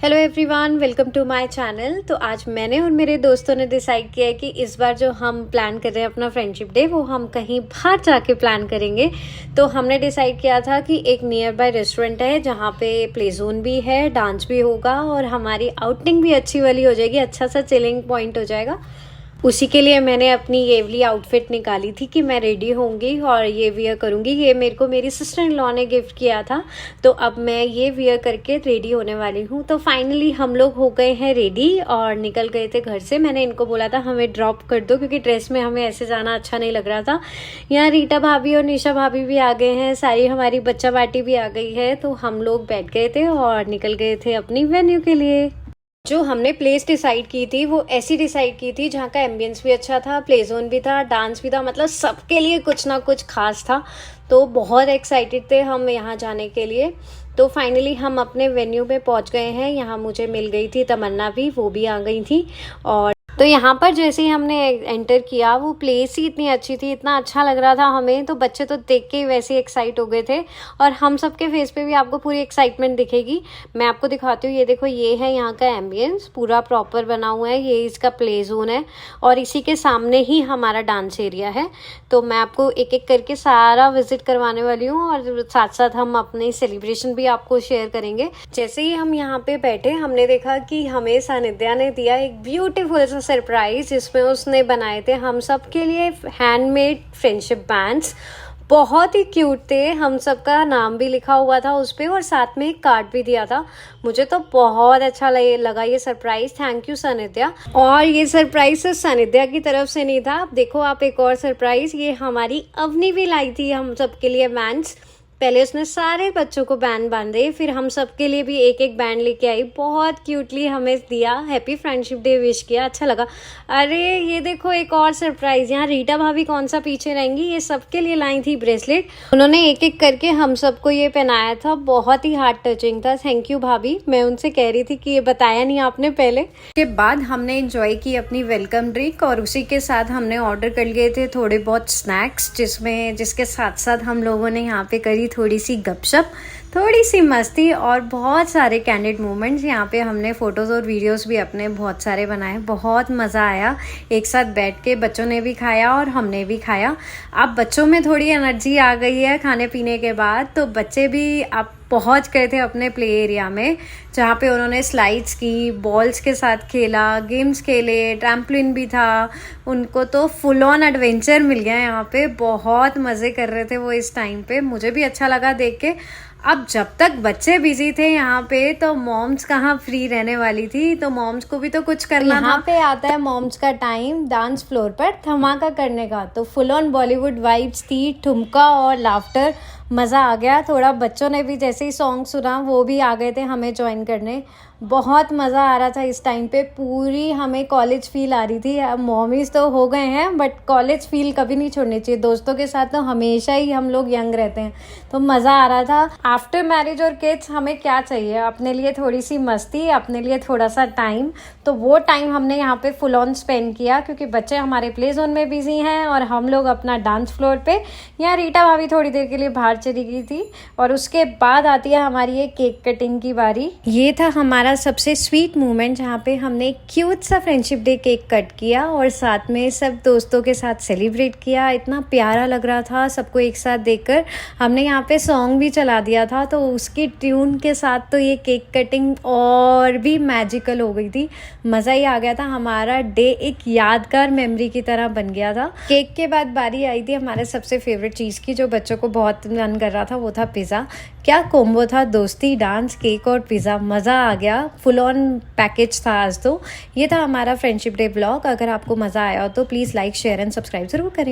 Hello everyone, welcome to my channel. तो आज मैंने और मेरे दोस्तों ने डिसाइड किया है कि इस बार जो हम प्लान कर रहे हैं अपना फ्रेंडशिप डे, वो हम कहीं बाहर जाके प्लान करेंगे। तो हमने डिसाइड किया था कि एक नियर बाय रेस्टोरेंट है जहाँ पे प्ले जोन भी है, डांस भी होगा और हमारी आउटिंग भी अच्छी वाली हो जाएगी, अच्छा सा चिलिंग पॉइंट हो जाएगा। उसी के लिए मैंने अपनी ये वाली आउटफिट निकाली थी कि मैं रेडी होंगी और ये वियर करूँगी। ये मेरे को मेरी सिस्टर इन लॉ ने गिफ्ट किया था, तो अब मैं ये वियर करके रेडी होने वाली हूँ। तो फाइनली हम लोग हो गए हैं रेडी और निकल गए थे घर से। मैंने इनको बोला था हमें ड्रॉप कर दो क्योंकि ड्रेस में हमें ऐसे जाना अच्छा नहीं लग रहा था। यहाँ रीटा भाभी और निशा भाभी भी आ गए हैं, सारी हमारी बच्चा पार्टी भी आ गई है। तो हम लोग बैठ गए थे और निकल गए थे अपनी वेन्यू के लिए। जो हमने प्लेस डिसाइड की थी वो ऐसी डिसाइड की थी जहाँ का एम्बियंस भी अच्छा था, प्ले जोन भी था, डांस भी था, मतलब सबके लिए कुछ ना कुछ खास था। तो बहुत एक्साइटेड थे हम यहाँ जाने के लिए। तो फाइनली हम अपने वेन्यू में पहुँच गए हैं। यहाँ मुझे मिल गई थी तमन्ना भी, वो भी आ गई थी। और तो यहाँ पर जैसे ही हमने एंटर किया, वो प्लेस ही इतनी अच्छी थी, इतना अच्छा लग रहा था हमें। तो बच्चे तो देख के ही वैसे ही एक्साइट हो गए थे और हम सबके फेस पे भी आपको पूरी एक्साइटमेंट दिखेगी। मैं आपको दिखाती हूँ, ये देखो, ये है यहाँ का एम्बियंस, पूरा प्रॉपर बना हुआ है। ये इसका प्ले जोन है और इसी के सामने ही हमारा डांस एरिया है। तो मैं आपको एक एक करके सारा विजिट करवाने वाली हूँ और साथ साथ हम अपने सेलिब्रेशन भी आपको शेयर करेंगे। जैसे ही हम यहाँ पे बैठे, हमने देखा कि हमें सानिध्या ने दिया एक ब्यूटीफुल सा सरप्राइज, जिसमें उसने बनाए थे हम सब के लिए हैंडमेड फ्रेंडशिप बैंड्स। बहुत ही क्यूट थे, हम सबका नाम भी लिखा हुआ था उस पे और साथ में एक कार्ड भी दिया था। मुझे तो बहुत अच्छा लगा ये सरप्राइज। Thank you Sanidhya. और ये सरप्राइज सिर्फ सानिध्या की तरफ से नहीं था, देखो आप एक और सरप्राइज, ये हमारी अवनी भी लाई थी हम सबके लिए बैंड्स। पहले उसने सारे बच्चों को बैंड बांधे, फिर हम सबके लिए भी एक एक बैंड लेके आई, बहुत क्यूटली हमें दिया, हैप्पी फ्रेंडशिप डे विश किया, अच्छा लगा। अरे ये देखो एक और सरप्राइज, यहाँ रीटा भाभी कौन सा पीछे रहेंगी, ये सबके लिए लाई थी ब्रेसलेट। उन्होंने एक एक करके हम सबको ये पहनाया था, बहुत ही हार्ट टचिंग था। थैंक यू भाभी। मैं उनसे कह रही थी कि ये बताया नहीं आपने पहले। के बाद हमने एंजॉय की अपनी वेलकम ड्रिंक और उसी के साथ हमने ऑर्डर कर लिए थे थोड़े बहुत स्नैक्स, जिसके साथ साथ हम लोगों ने यहाँ पे करी थोड़ी सी गपशप, थोड़ी सी मस्ती और बहुत सारे कैंडिड मोमेंट्स। यहाँ पे हमने फ़ोटोज़ और वीडियोस भी अपने बहुत सारे बनाए, बहुत मज़ा आया। एक साथ बैठ के बच्चों ने भी खाया और हमने भी खाया। अब बच्चों में थोड़ी एनर्जी आ गई है खाने पीने के बाद, तो बच्चे भी अब पहुँच गए थे अपने प्ले एरिया में, जहाँ पे उन्होंने स्लाइड्स की, बॉल्स के साथ खेला, गेम्स खेले, ट्रैम्पलिन भी था। उनको तो फुल ऑन एडवेंचर मिल गया यहाँ पे, बहुत मज़े कर रहे थे वो इस टाइम पे। मुझे भी अच्छा लगा देख के। अब जब तक बच्चे बिजी थे यहाँ पे, तो मॉम्स कहाँ फ्री रहने वाली थी, तो मॉम्स को भी तो कुछ करना था। यहाँ पे आता है मॉम्स का टाइम डांस फ्लोर पर धमाका करने का। तो फुल ऑन बॉलीवुड वाइब्स थी, ठुमका और लाफ्टर, मज़ा आ गया। थोड़ा बच्चों ने भी जैसे ही सॉन्ग सुना वो भी आ गए थे हमें ज्वाइन करने। बहुत मज़ा आ रहा था इस टाइम पे, पूरी हमें कॉलेज फील आ रही थी। अब मॉमीज तो हो गए हैं बट कॉलेज फील कभी नहीं छोड़नी चाहिए। दोस्तों के साथ तो हमेशा ही हम लोग यंग रहते हैं, तो मज़ा आ रहा था। आफ्टर मैरिज और किड्स हमें क्या चाहिए, अपने लिए थोड़ी सी मस्ती, अपने लिए थोड़ा सा टाइम। तो वो टाइम हमने यहाँ पे फुल ऑन स्पेंड किया क्योंकि बच्चे हमारे प्ले जोन में बिजी हैं और हम लोग अपना डांस फ्लोर पे। यहाँ रीटा भाभी थोड़ी देर के लिए बाहर चली गई थी और उसके बाद आती है हमारी ये केक कटिंग की बारी। ये था हमारा सबसे स्वीट मोमेंट, जहाँ पे हमने क्यूट सा फ्रेंडशिप डे केक कट किया और साथ में सब दोस्तों के साथ सेलिब्रेट किया। इतना प्यारा लग रहा था सबको एक साथ देखकर। हमने यहाँ पे सॉन्ग भी चला दिया था, तो उसकी ट्यून के साथ तो ये केक कटिंग और भी मैजिकल हो गई थी। मज़ा ही आ गया था। हमारा डे एक यादगार मेमोरी की तरह बन गया था। केक के बाद बारी आई थी हमारे सबसे फेवरेट चीज़ की, जो बच्चों को बहुत मन कर रहा था, वो था पिज़्ज़ा। क्या कॉम्बो था, दोस्ती, डांस, केक और पिज़्ज़ा, मज़ा आ गया। फुल ऑन पैकेज था आज तो। ये था हमारा फ्रेंडशिप डे ब्लॉग। अगर आपको मज़ा आया हो तो please like, share and subscribe ज़रूर करें।